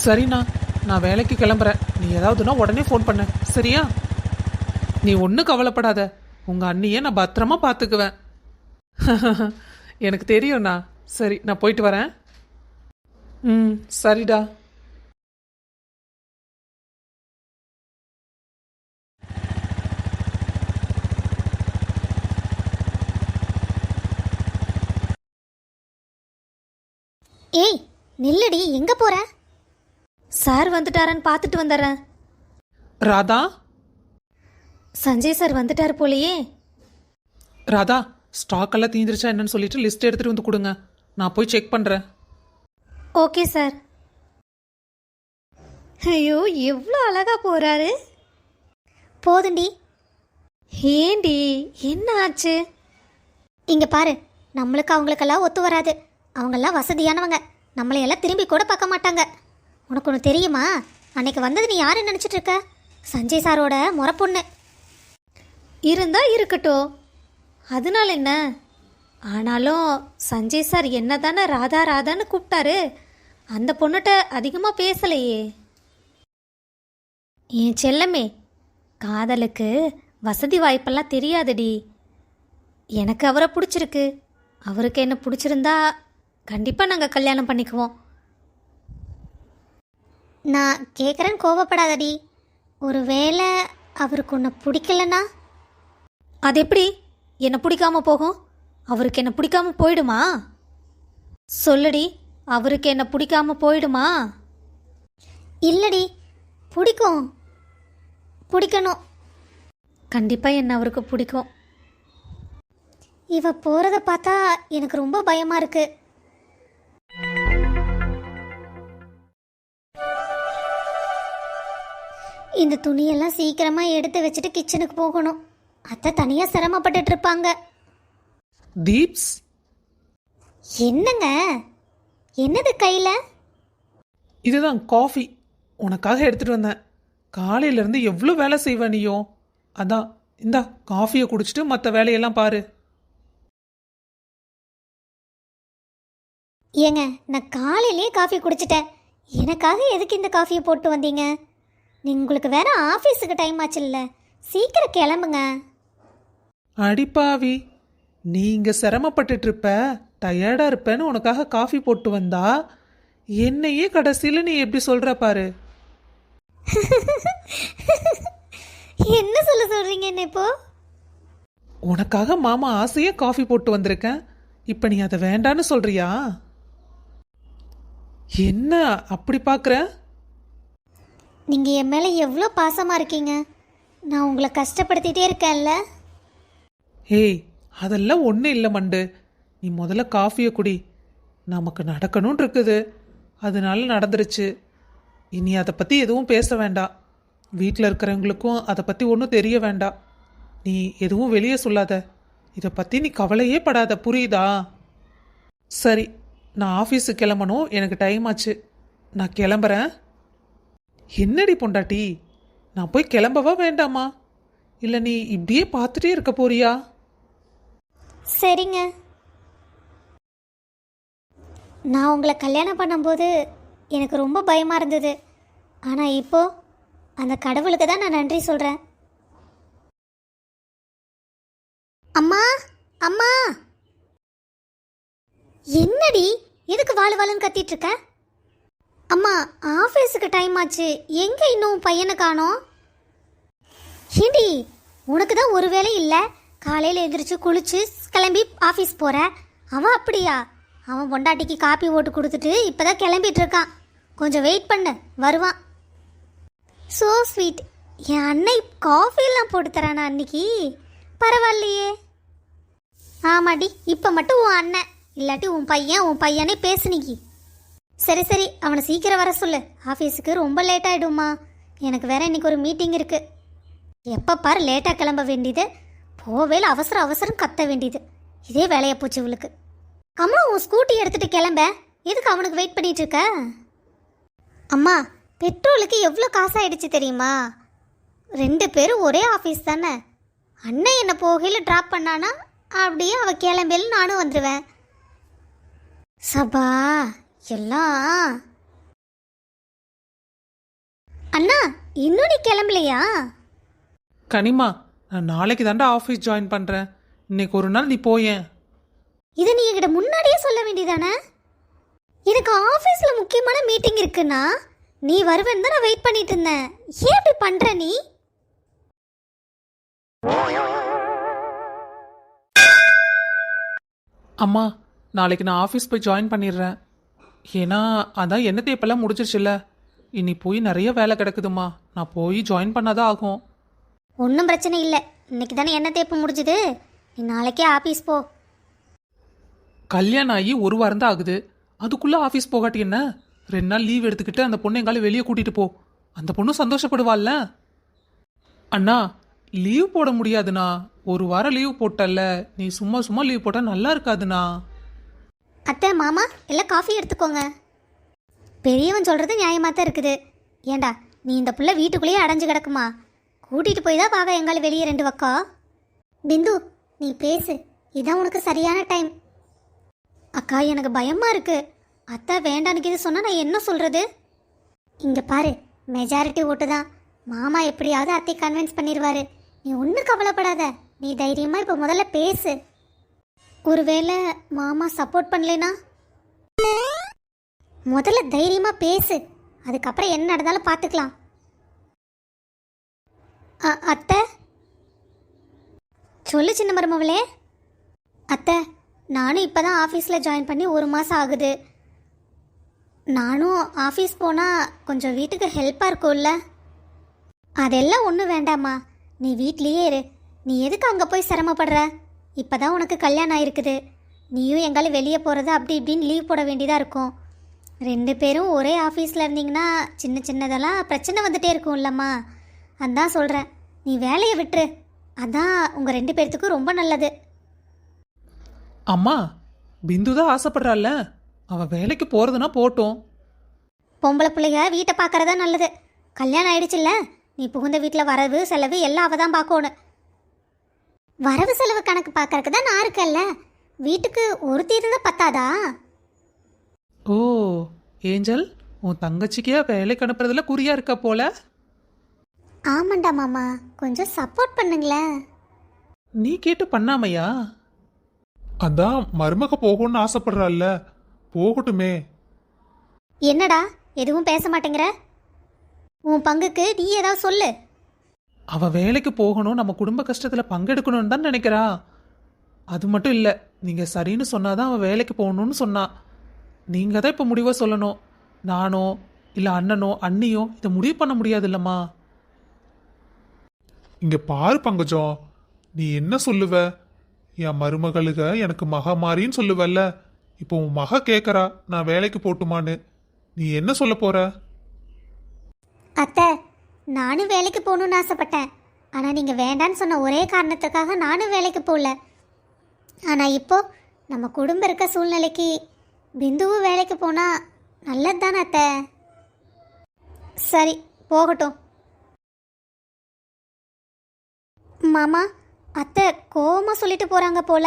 சரிண்ணா, நான் வேலைக்கு கிளம்புறேன். நீ ஏதாவதுன்னா உடனே ஃபோன் பண்ண, சரியா? நீ ஒன்றும் கவலைப்படாத, உங்கள் அண்ணியை நான் பத்திரமா பார்த்துக்குவேன். எனக்கு தெரியும்ண்ணா. சரி, நான் போயிட்டு வரேன். ம், சரிடா. ஏய் நில்லடி, எங்க போற? சார் வந்துட்டாரான்னு பார்த்துட்டு வந்துடுறேன். ராதா, சஞ்சய் சார் வந்துட்டார் போலையே. ராதா, ஸ்டாக் எல்லாம் தீந்துருச்சா என்னன்னு சொல்லிட்டு லிஸ்ட் எடுத்துட்டு வந்து கொடுங்க. நான் போய் செக் பண்ணுறேன். Okay sir. ஐயோ எவ்வளோ அழகா போறாரு. போதுண்டி. ஏண்டி என்ன ஆச்சு? இங்க பாரு, நம்மளுக்கு அவங்களுக்கெல்லாம் ஒத்து வராது. அவங்கெல்லாம் வசதியானவங்க, நம்மளையெல்லாம் திரும்பி கூட பார்க்க மாட்டாங்க. உனக்கு ஒன்று தெரியுமா? அன்னைக்கு வந்தது நீ யாருன்னு நினச்சிட்டு இருக்க? சஞ்சய் சாரோட முறை பொண்ணு. இருந்தா இருக்கட்டும், அதனால என்ன? ஆனாலும் சஞ்சய் சார் என்ன தானே ராதா ராதான்னு கூப்பிட்டாரு. அந்த பொண்ணுகிட்ட அதிகமாக பேசலையே. என் செல்லமே, காதலுக்கு வசதி வாய்ப்பெல்லாம் தெரியாதுடி. எனக்கு அவரை பிடிச்சிருக்கு, அவருக்கு என்ன பிடிச்சிருந்தா கண்டிப்பாக நாங்கள் கல்யாணம் பண்ணிக்குவோம். நான் கேட்குறேன்னு கோவப்படாதடி. ஒருவேளை அவருக்கு உன்னை பிடிக்கலனா? அது எப்படி என்னை பிடிக்காம போகும்? அவருக்கு என்ன பிடிக்காம போயிடுமா? சொல்லுடி, அவருக்கு என்ன பிடிக்காம போயிடுமா? இல்லடி, பிடிக்கும், பிடிக்கணும். கண்டிப்பாக என்ன அவருக்கு பிடிக்கும். இவ போகிறத பார்த்தா எனக்கு ரொம்ப பயமாக இருக்கு. இந்த துணியெல்லாம் சீக்கிரமாக எடுத்து வச்சுட்டு கிச்சனுக்கு போகணும். அத்தை தனியாக சிரமப்பட்டுட்டு இருப்பாங்க. தீப்ஸ், என்னங்க? என்னது கையில்? இதுதான் காஃபி, உனக்காக எடுத்துட்டு வந்தேன். காலையிலேருந்து எவ்வளோ வேலை செய்வ நீயோ, அதான் இந்தா காஃபியை குடிச்சிட்டு மற்ற வேலையெல்லாம் பாரு. ஏங்க, நான் காலையிலேயே காஃபி குடிச்சிட்டேன். எனக்காக எதுக்கு இந்த காஃபியை போட்டு வந்தீங்க? உங்களுக்கு வேற ஆஃபீஸுக்கு டைம் ஆச்சுல்ல, சீக்கிரம் கிளம்புங்க. அடிப்பாவி, நீங்க சிரமப்பட்டுட்டு இருப்ப, டயர்டா இருப்பேன்னு உனக்காக காஃபி போட்டு வந்தா என்னையே கடைசியில் நீ எப்படி சொல்ற பாரு. என்ன சொல்றீங்க என்ன இப்போ? உனக்காக மாமா ஆசையா காஃபி போட்டு வந்திருக்கேன், இப்ப நீ அதை வேண்டான்னு சொல்றியா? என்ன அப்படி பார்க்குற? நீங்கள் என் மேலே எவ்வளோ பாசமாக இருக்கீங்க. நான் உங்களை கஷ்டப்படுத்திட்டே இருக்கேன்ல. ஏய், அதெல்லாம் ஒன்றும் இல்லை மண்டு. நீ முதல்ல காஃபியை குடி. நமக்கு நடக்கணும்னு இருக்குது, அதனால நடந்துருச்சு. இனி அதை பற்றி எதுவும் பேச வேண்டாம். வீட்டில் இருக்கிறவங்களுக்கும் அதை பற்றி ஒன்றும் தெரிய வேண்டாம். நீ எதுவும் வெளியே சொல்லாத. இதை பற்றி நீ கவலையே படாத, புரியுதா? சரி, நான் ஆஃபீஸுக்கு கிளம்பணும், எனக்கு டைம் ஆச்சு. நான் கிளம்புறேன். என்னடி பொண்டாட்டி, நான் போய் கிளம்பவா வேண்டாமா? இல்லை நீ இப்படியே பார்த்துட்டே இருக்க போறியா? சரிங்க. நான் உங்களை கல்யாணம் பண்ணும்போது எனக்கு ரொம்ப பயமாக இருந்தது. ஆனால் இப்போ அந்த கடவுளுக்கு தான் நான் நன்றி சொல்கிறேன். அம்மா, அம்மா. என்னடி, எதுக்கு வாழு வாழுன்னு கத்திட்டு இருக்க? அம்மா, ஆஃபீஸுக்கு டைம் ஆச்சு, எங்கே இன்னும் பையனை காணோம்? ஹிண்டி, உனக்கு தான் ஒரு வேலை இல்லை. காலையில் எழுந்திரிச்சு குளிச்சு கிளம்பி ஆஃபீஸ் போகிற. அவன் அப்படியா? அவன் பொண்டாட்டிக்கு காப்பி போட்டு கொடுத்துட்டு இப்போ தான் கிளம்பிட்டு இருக்கான். கொஞ்சம் வெயிட் பண்ணு, வருவான். So sweet. என் அன்னை காஃபியெல்லாம் போட்டு தரானா அன்னைக்கு? பரவாயில்லையே. ஆமாடி, இப்போ மட்டும் உன் அண்ணன் இல்லாட்டி உன் பையனே பேசுனிக்கி. சரி சரி, அவனை சீக்கிரம் வர சொல்லு. ஆஃபீஸுக்கு ரொம்ப லேட் ஆகிடுமா. எனக்கு வேற இன்னைக்கு ஒரு மீட்டிங் இருக்குது. எப்போ பாரு லேட்டாக கிளம்ப வேண்டியது, போவேல அவசரம் கத்த வேண்டியது. இதே வேலையை போச்சு இவளுக்கு. அம்மா, உன் ஸ்கூட்டி எடுத்துகிட்டு கிளம்ப. எதுக்கு அவனுக்கு வெயிட் பண்ணிட்டு இருக்க? அம்மா, பெட்ரோலுக்கு எவ்வளோ காசாயிடுச்சு தெரியுமா? 2 பேரும் ஒரே ஆஃபீஸ் தானே. அண்ணன் என்னை போகையில் ட்ராப் பண்ணானா அப்படியே அவள் கிளம்பேல நானும் வந்துடுவேன். சபா எல்லாம் அண்ணா இன்னும் நீ கிளம்பலையா? கனிமா, நான் நாளைக்கு தாண்டா ஆஃபீஸ் ஜாயின் பண்ணுறேன். இன்னைக்கு ஒரு நாள் நீ போயேன். இதை நீ என்கிட்ட முன்னாடியே சொல்ல வேண்டியதானே? எனக்கு ஆஃபீஸில் முக்கியமான மீட்டிங் இருக்குன்னா நீ வருவேன்னு தான் நான் வெயிட் பண்ணிட்டு இருந்தேன். ஏன் இப்படி பண்ற நீ? அம்மா, நாளைக்கு நான் ஆஃபீஸ் போய் ஜாயின் பண்ணிடுறேன். ஏன்னா அதான் என்ன தேப்பெல்லாம் முடிச்சிருச்சுல்ல. இனி போய் நிறைய வேலை கிடக்குதுமா. நான் போய் ஜாயின் பண்ணாதான் ஆகும். ஒன்றும் பிரச்சனை இல்லை. இன்னைக்கு தானே என்ன தேப்பு முடிஞ்சுது. நீ நாளைக்கே ஆஃபீஸ் போ. கல்யாணம் ஆகி ஒரு வாரம் தான் ஆகுது. அதுக்குள்ளே ஆஃபீஸ் போகாட்டி என்ன? 2 நாள் லீவ் எடுத்துக்கிட்டு அந்த பொண்ணு எங்கால வெளியே கூட்டிகிட்டு போ. அந்த பொண்ணு சந்தோஷப்படுவாள்ல. அண்ணா, லீவ் போட முடியாதுண்ணா. ஒரு வாரம் லீவ் போட்டல்ல, நீ சும்மா சும்மா லீவ் போட்டால் நல்லா இருக்காதுண்ணா. அத்தை மாமா எல்லாம் காஃபி எடுத்துக்கோங்க. பெரியவன் சொல்கிறது நியாயமாக தான் இருக்குது. ஏண்டா நீ இந்த புள்ள வீட்டுக்குள்ளேயே அடைஞ்சு கிடக்குமா? கூட்டிகிட்டு போய் தான் பாவ எங்கால வெளியே 2 பக்கம். பிந்து நீ பேசு, இதான் உனக்கு சரியான டைம். அக்கா எனக்கு பயமா இருக்கு. அத்தை வேண்டான்னு இது சொன்னா நான் என்ன சொல்றது? இங்க பாரு, மெஜாரிட்டி ஓட்டு தான். மாமா எப்படியாவது அத்தை கன்வின்ஸ் பண்ணிடுவாரு. நீ ஒன்றும் கவலைப்படாத. நீ தைரியமா இப்போ முதல்ல பேசு. ஒருவேளை மாமா சப்போர்ட் பண்ணலைனா? முதல்ல தைரியமா பேசு, அதுக்கப்புறம் என்ன நடந்தாலும் பார்த்துக்கலாம். அத்தை சொல்லு சின்ன மருமவளே. அத்தை, நானும் இப்போ தான் ஆஃபீஸில் ஜாயின் பண்ணி 1 மாதம் ஆகுது. நானும் ஆஃபீஸ் போனால் கொஞ்சம் வீட்டுக்கு ஹெல்ப்பாக இருக்கும்ல. அதெல்லாம் ஒன்றும் வேண்டாம்மா, நீ வீட்லேயே இரு. நீ எதுக்கு அங்கே போய் சிரமப்படுற? இப்போ தான் உனக்கு கல்யாணம் ஆயிருக்குது. நீயும் எங்காலும் வெளியே போகிறது அப்படி இப்படின்னு லீவ் போட வேண்டியதாக இருக்கும். 2 பேரும் ஒரே ஆஃபீஸில் இருந்தீங்கன்னா சின்ன சின்னதெல்லாம் பிரச்சனை வந்துட்டே இருக்கும் இல்லம்மா. அதான் சொல்கிறேன், நீ வேலையை விட்டுரு. அதான் உங்கள் 2 பேர்த்துக்கும் ரொம்ப நல்லது. அம்மா, பிந்து தான் ஆசைப்படுறாள்ல, அவன் வேலைக்கு போகிறதுனா போட்டோம். பொம்பளை பிள்ளைங்க வீட்டை பார்க்கறதா நல்லது. கல்யாணம் ஆயிடுச்சுல்ல, நீ புகுந்த வீட்டில் வரவு செலவு எல்லாம் அவள் தான் பார்க்கணும். வரவு செலவு கணக்கு பார்க்கறதுக்கு தான் நான் இருக்கல்ல. வீட்டுக்கு ஒருத்தி இருந்தால் பத்தாதா? ஓ ஏஞ்சல், உன் தங்கச்சிக்கே வேலைக்கு அனுப்புறதுல குறியா இருக்க போல. ஆமாண்டா மாமா, கொஞ்சம் சப்போர்ட் பண்ணுங்களேன். நீ கேட்டு பண்ணாமையா? அதான் மருமக போகணும்னு ஆசைப்படுறாள்ல, போகட்டுமே. என்னடா எதுவும் பேச மாட்டேங்கிற? உன் பங்குக்கு நீ ஏதாவது சொல்லு. அவ வேலைக்கு போகணும், நம்ம குடும்ப கஷ்டத்தில் பங்கெடுக்கணும்னு தான் நினைக்கிறா. அது மட்டும் இல்லை, நீங்கள் சரின்னு சொன்னாதான் அவள் வேலைக்கு போகணும்னு சொன்னா. நீங்கள் தான் இப்போ முடிவாக சொல்லணும். நானோ இல்லை அண்ணனோ அண்ணியோ இதை முடிவு பண்ண முடியாது இல்லைம்மா. இங்க பாரு பங்கஜம், நீ என்ன சொல்லுவ? என் மருமகளுக எனக்கு மக மாறின்னு சொல்லுவல்ல. இப்போ உன் மக கேட்கறா நான் வேலைக்கு போட்டுமான்னு. நீ என்ன சொல்ல போற? அத்தை, நானும் வேலைக்கு போகணும்னு ஆசைப்பட்டேன். ஆனால் நீங்கள் வேண்டான்னு சொன்ன ஒரே காரணத்துக்காக நானும் வேலைக்கு போகல. ஆனால் இப்போ நம்ம குடும்பம் இருக்க சூழ்நிலைக்கு பிந்துவும் வேலைக்கு போனால் நல்லது தானே அத்தை? சரி போகட்டும். மாமா, அத்தை கோவமாக சொல்லிட்டு போகிறாங்க போல.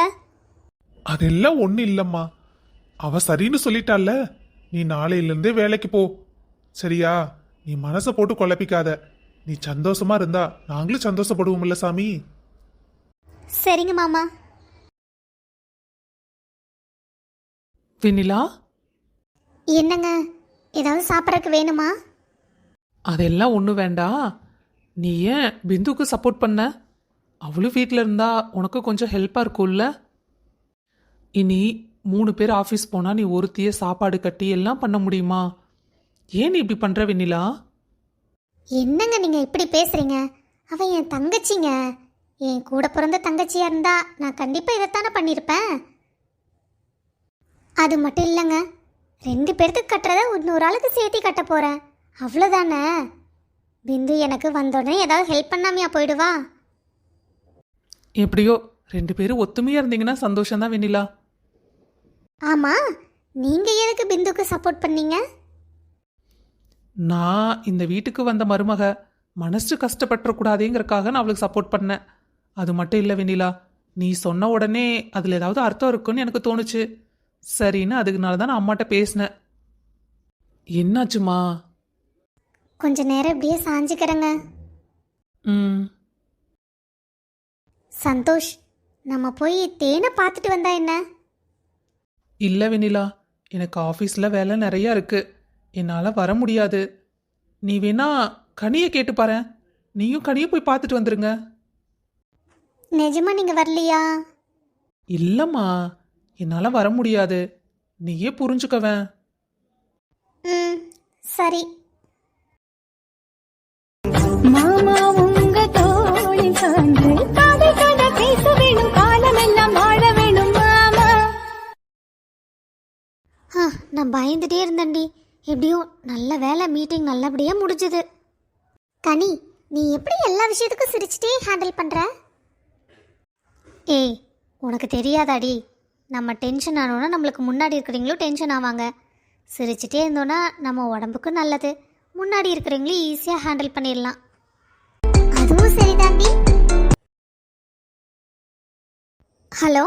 அதெல்லாம் ஒண்ணு இல்லம்மா, அவ சரின்னு சொல்லிட்டால. நீ நாளையிலிருந்தே வேலைக்கு போ, சரியா? நீ மனசை போட்டு குழப்பிக்காத. நீ சந்தோஷமா இருந்தா நாங்களும் சந்தோஷப்படுவோம்ல சாமி. சரிங்க மாமா. வெண்ணிலா, என்னங்க, ஏதாவது சாப்பிட்றதுக்கு வேணுமா? அதெல்லாம் ஒன்றும் வேண்டாம். நீ ஏன் பிந்துக்கு சப்போர்ட் பண்ண? அவளும் வீட்டில் இருந்தா உனக்கு கொஞ்சம் ஹெல்ப்பாக இருக்கும்ல. இனி 3 பேர் ஆஃபீஸ் போனால் நீ ஒருத்தியே சாப்பாடு கட்டி எல்லாம் பண்ண முடியுமா? ஏன் நீ இப்படி பண்ணுற வெண்ணிலா? என்னங்க நீங்கள் இப்படி பேசுகிறீங்க? அவன் என் தங்கச்சிங்க. என் கூட பிறந்த தங்கச்சியாக இருந்தா நான் கண்டிப்பாக இதைத்தானே பண்ணியிருப்பேன். அது மட்டும் இல்லைங்க, 2 பேர்த்துக்கு கட்டுறத இன்னொரு ஆளுக்கு சேர்த்தி கட்ட போகிறேன், அவ்வளோதானே. பிந்து எனக்கு வந்தோடனே ஏதாவது ஹெல்ப் பண்ணாமையா போயிடுவா? எப்படியோ 2 பேரும் ஒத்துமையாக இருந்தீங்கன்னா சந்தோஷம்தான் வெண்ணிலா. ஆமாம், நீங்கள் எதுக்கு பிந்துக்கு சப்போர்ட் பண்ணீங்க? நான் இந்த வீட்டுக்கு வந்த மருமக மனசு கஷ்டப்பட்டுறக்கூடாதேங்கிறக்காக நான் அவளுக்கு சப்போர்ட் பண்ணேன். அது மட்டும் இல்லை வெண்ணிலா, நீ சொன்ன உடனே அதில் ஏதாவது அர்த்தம் இருக்குன்னு எனக்கு தோணுச்சு. சரின்னு அதுக்குனால தான் நான் அம்மாட்ட பேசினேன். என்னாச்சுமா? கொஞ்ச நேரம் இப்படியே சாஞ்சிக்கிறேங்க. ம். சந்தோஷ், நம்ம போய் தேனை பார்த்துட்டு வந்தா என்ன? இல்லை வெண்ணிலா, எனக்கு ஆஃபீஸில் வேலை நிறையா இருக்கு, என்னால் வர முடியாது. நீ வேணா கனியை கேட்டு பாரேன், நீயும் கனியை போய் பார்த்துட்டு வந்துருங்க. நிஜமா நீங்க வரலையா? இல்லைம்மா, என்னால் வர முடியாது, நீயே புரிஞ்சுக்கவேன். ம், சரி. மாமா உங்க தோழி சான்று காதை கத பேச வேணும், காலமெல்லாம் வாழ வேணும் மாமா. நான் பயந்துட்டே இருந்தேன்டி. எப்படியும் நல்ல வேலை, மீட்டிங் நல்லபடியாக முடிஞ்சுது. கனி, நீ எப்படி எல்லா விஷயத்துக்கும் சிரிச்சிட்டே ஹேண்டில் பண்ணுற? ஏய், உனக்கு தெரியாதாடி, நம்ம டென்ஷன் ஆனோன்னா நம்மளுக்கு முன்னாடி இருக்கிறவங்களும் டென்ஷன் ஆவாங்க. சிரிச்சிட்டே இருந்தோன்னா நம்ம உடம்புக்கும் நல்லது, முன்னாடி இருக்கிறவங்களும் ஈஸியாக ஹேண்டில் பண்ணிடலாம். அதுவும் சரிதாண்டி. ஹலோ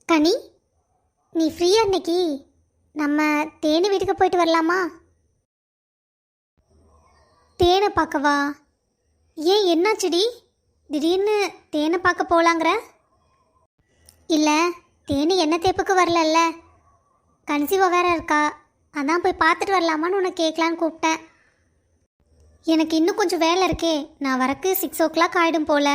கனி, நீ ஃப்ரீயா இன்னைக்கு? நம்ம தேனி வீட்டுக்கு போயிட்டு வரலாமா? தேனை பார்க்கவா? ஏன், என்னாச்சுடி திடீர்னு தேனை பார்க்க போகலாங்கிற? இல்லை, தேனி என்ன தேப்புக்கு வரலல்ல, கன்சீவாக வேற இருக்கா, அதான் போய் பார்த்துட்டு வரலாமான்னு உன்னை கேட்கலான்னு கூப்பிட்டேன். எனக்கு இன்னும் கொஞ்சம் வேலை இருக்கே, நான் வரக்கு 6 o'clock ஆகிடும் போல.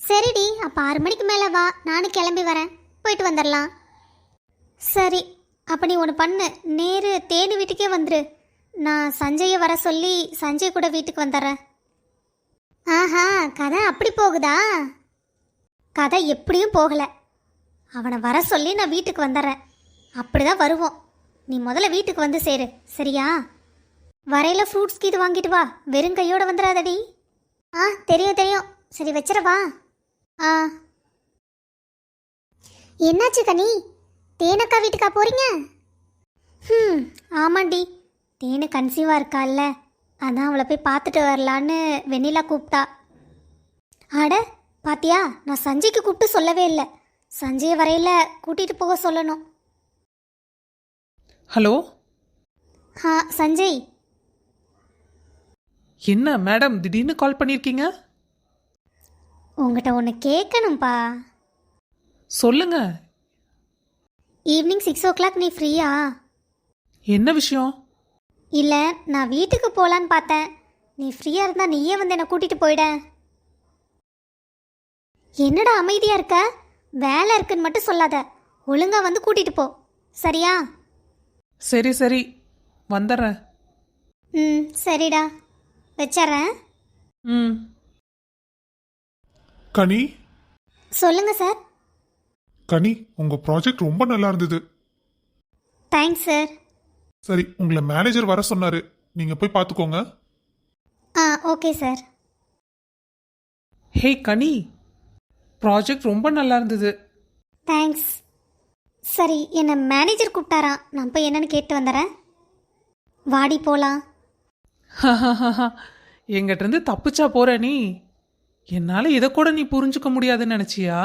சரிடி, அப்போ 6 மணிக்கு மேலே வா, நானும் கிளம்பி வரேன், போயிட்டு வந்துடலாம். சரி, அப்போ நீ ஒன்று பண்ணு, நேரு தேனி வீட்டுக்கே வந்துரு. நான் சஞ்சயை வர சொல்லி சஞ்சய் கூட வீட்டுக்கு வந்துடுறேன். ஆஹா, கதை அப்படி போகுதா? கதை எப்படியும் போகலை, அவனை வர சொல்லி நான் வீட்டுக்கு வந்துடுறேன், அப்படிதான் வருவோம். நீ முதல்ல வீட்டுக்கு வந்து சேரு, சரியா? வரையில் ஃப்ரூட்ஸ் கீது வாங்கிட்டு வா, வெறும் கையோடு வந்துடாதடி. தெரியும் தெரியும், சரி வச்சிடவா? என்னாச்சு கனி, தேனக்கா வீட்டுக்கா போறீங்க? ஆமாண்டி, தேனு கன்சீவாக இருக்கால்ல, அதான் அவளை போய் பார்த்துட்டு வரலான்னு வெண்ணிலா கூப்பிட்டா. அட பாத்தியா, நான் சஞ்சய்க்கு கூப்பிட்டு சொல்லவே இல்லை, சஞ்சயை வரையில் கூட்டிகிட்டு போக சொல்லணும். ஹலோ. சஞ்சய். என்ன மேடம் திடீர்னு கால் பண்ணியிருக்கீங்க? உங்கள்கிட்ட ஒன்று கேட்கணும்ப்பா. சொல்லுங்க. ஈவினிங் 6 o'clock நீ ஃப்ரீயா? என்ன விஷயம்? இல்லை, நான் வீட்டுக்கு போகலான்னு பார்த்தேன், நீ ஃப்ரீயாக இருந்தால் நீயே வந்து என்னை கூட்டிகிட்டு போயிட. என்னடா அமைதியாக இருக்க, வேலை இருக்குன்னு மட்டும் சொல்லாத, ஒழுங்காக வந்து கூட்டிகிட்டு போ, சரியா? சரி சரி, வந்துடுறேன். சரிடா, வச்சிட்றேன். ம். கனி, சொல்லுங்க சார். கனி, உங்க ப்ராஜெக்ட் ரொம்ப நல்லா இருந்தது. Thanks sir. சரி, உங்களை மேனேஜர் வர சொன்னாரு, நீங்க போய் பார்த்துக்கோங்க. Okay sir. ஹே கனி, ப்ராஜெக்ட் ரொம்ப நல்லா இருந்தது. தேங்க்ஸ். சரி, என்னை மேனேஜர் கூப்பிட்டாராம், நான் போய் என்னன்னு கேட்டு வந்துடுறேன். வாடி போகலாம். எங்கிட்ட இருந்து தப்பிச்சா போற நீ? என்னால் இதை கூட நீ புரிஞ்சுக்க முடியாதுன்னு நினச்சியா?